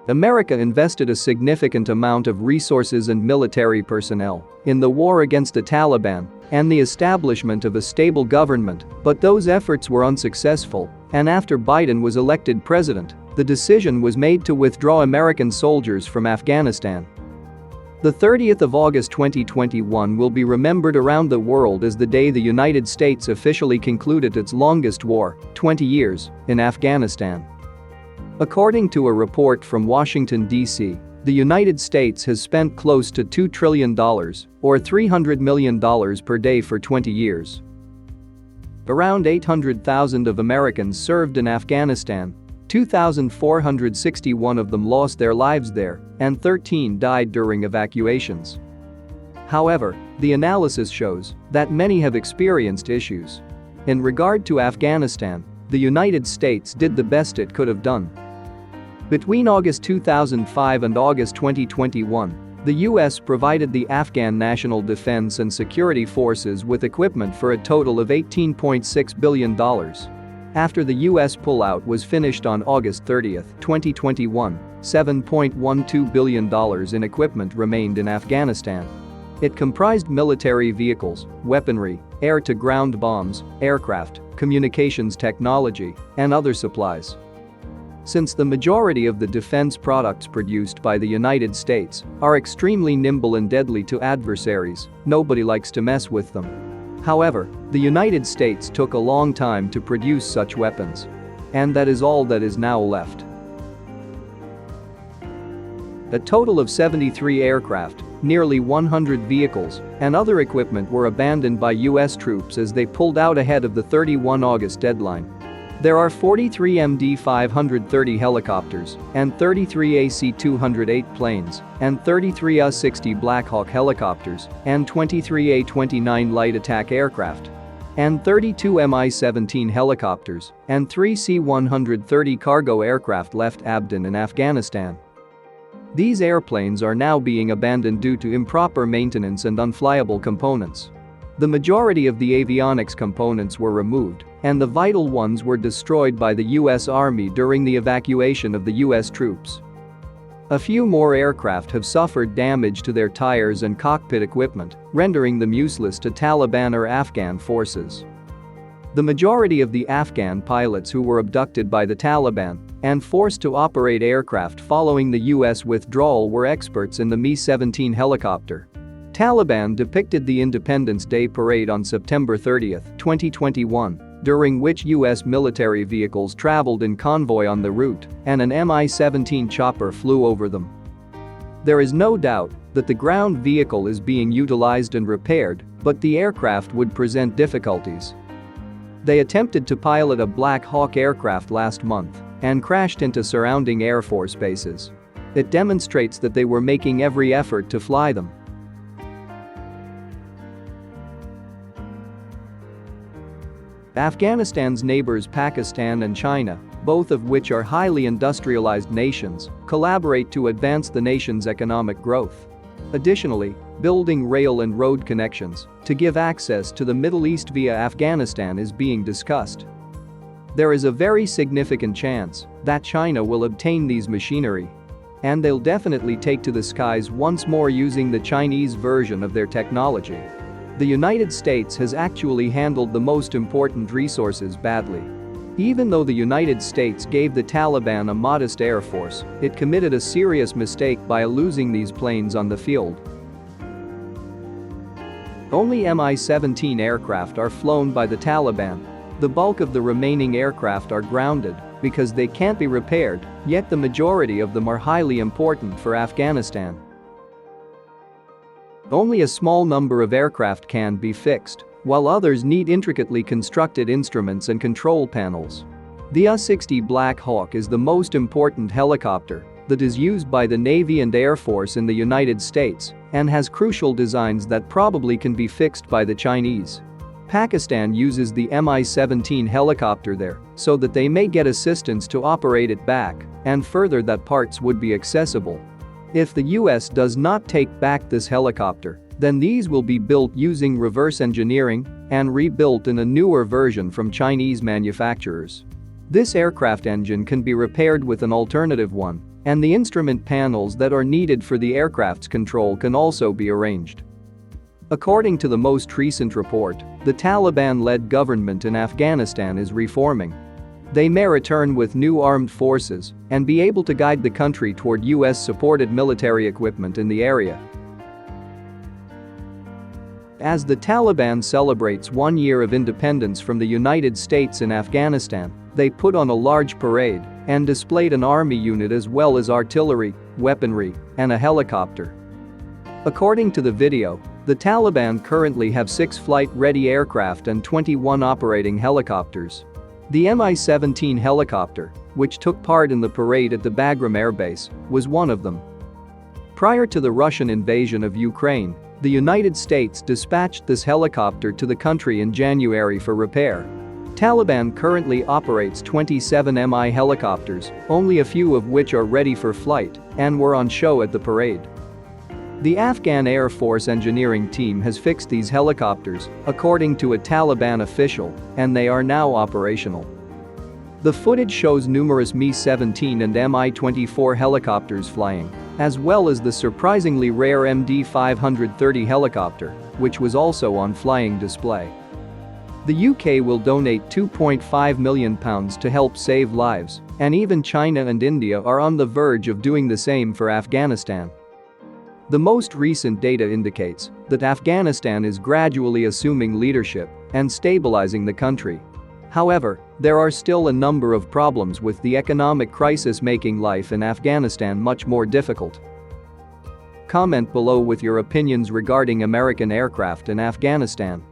America invested a significant amount of resources and military personnel in the war against the Taliban and the establishment of a stable government, but those efforts were unsuccessful, and after Biden was elected president, the decision was made to withdraw American soldiers from Afghanistan. The 30th of August 2021 will be remembered around the world as the day the United States officially concluded its longest war, 20 years, in Afghanistan. According to a report from Washington, D.C., the United States has spent close to $2 trillion, or $300 million per day for 20 years. Around 800,000 of Americans served in Afghanistan, 2,461 of them lost their lives there, and 13 died during evacuations. However, the analysis shows that many have experienced issues. In regard to Afghanistan, the United States did the best it could have done. Between August 2005 and August 2021, the U.S. provided the Afghan National Defense and Security Forces with equipment for a total of $18.6 billion. After the U.S. pullout was finished on August 30, 2021, $7.12 billion in equipment remained in Afghanistan. It comprised military vehicles, weaponry, air-to-ground bombs, aircraft, communications technology, and other supplies. Since the majority of the defense products produced by the United States are extremely nimble and deadly to adversaries, nobody likes to mess with them. However, the United States took a long time to produce such weapons. And that is all that is now left. A total of 73 aircraft, nearly 100 vehicles, and other equipment were abandoned by U.S. troops as they pulled out ahead of the 31 August deadline. There are 43 MD-530 helicopters and 33 AC-208 planes and 33 A-60 Black Hawk helicopters and 23 A-29 light attack aircraft and 32 Mi-17 helicopters and 3 C-130 cargo aircraft left Abdan in Afghanistan. These airplanes are now being abandoned due to improper maintenance and unflyable components. The majority of the avionics components were removed, and the vital ones were destroyed by the U.S. Army during the evacuation of the U.S. troops. A few more aircraft have suffered damage to their tires and cockpit equipment, rendering them useless to Taliban or Afghan forces. The majority of the Afghan pilots who were abducted by the Taliban and forced to operate aircraft following the U.S. withdrawal were experts in the Mi-17 helicopter. Taliban depicted the Independence Day parade on September 30, 2021, during which U.S. military vehicles traveled in convoy on the route, and an Mi-17 chopper flew over them. There is no doubt that the ground vehicle is being utilized and repaired, but the aircraft would present difficulties. They attempted to pilot a Black Hawk aircraft last month and crashed into surrounding Air Force bases. It demonstrates that they were making every effort to fly them. Afghanistan's neighbors Pakistan and China, both of which are highly industrialized nations, collaborate to advance the nation's economic growth. Additionally, building rail and road connections to give access to the Middle East via Afghanistan is being discussed. There is a very significant chance that China will obtain these machinery. And they'll definitely take to the skies once more using the Chinese version of their technology. The United States has actually handled the most important resources badly. Even though the United States gave the Taliban a modest air force, it committed a serious mistake by losing these planes on the field. Only Mi-17 aircraft are flown by the Taliban. The bulk of the remaining aircraft are grounded because they can't be repaired, yet the majority of them are highly important for Afghanistan. Only a small number of aircraft can be fixed, while others need intricately constructed instruments and control panels. The A-60 Black Hawk is the most important helicopter that is used by the Navy and Air Force in the United States and has crucial designs that probably can be fixed by the Chinese. Pakistan uses the Mi-17 helicopter there so that they may get assistance to operate it back, and further that parts would be accessible. If the US does not take back this helicopter, then these will be built using reverse engineering and rebuilt in a newer version from Chinese manufacturers. This aircraft engine can be repaired with an alternative one and the instrument panels that are needed for the aircraft's control can also be arranged. According to the most recent report, the Taliban-led government in Afghanistan is reforming. They may return with new armed forces and be able to guide the country toward US-supported military equipment in the area. As the Taliban celebrates 1 year of independence from the United States in Afghanistan, they put on a large parade and displayed an army unit as well as artillery, weaponry, and a helicopter. According to the video, the Taliban currently have 6 flight-ready aircraft and 21 operating helicopters. The Mi-17 helicopter, which took part in the parade at the Bagram Air Base, was one of them. Prior to the Russian invasion of Ukraine, the United States dispatched this helicopter to the country in January for repair. Taliban currently operates 27 Mi helicopters, only a few of which are ready for flight and were on show at the parade. The Afghan Air Force engineering team has fixed these helicopters, according to a Taliban official, and they are now operational. The footage shows numerous Mi-17 and Mi-24 helicopters flying, as well as the surprisingly rare MD-530 helicopter, which was also on flying display. The UK will donate £2.5 million to help save lives, and even China and India are on the verge of doing the same for Afghanistan. The most recent data indicates that Afghanistan is gradually assuming leadership and stabilizing the country. However, there are still a number of problems with the economic crisis making life in Afghanistan much more difficult. Comment below with your opinions regarding American aircraft in Afghanistan.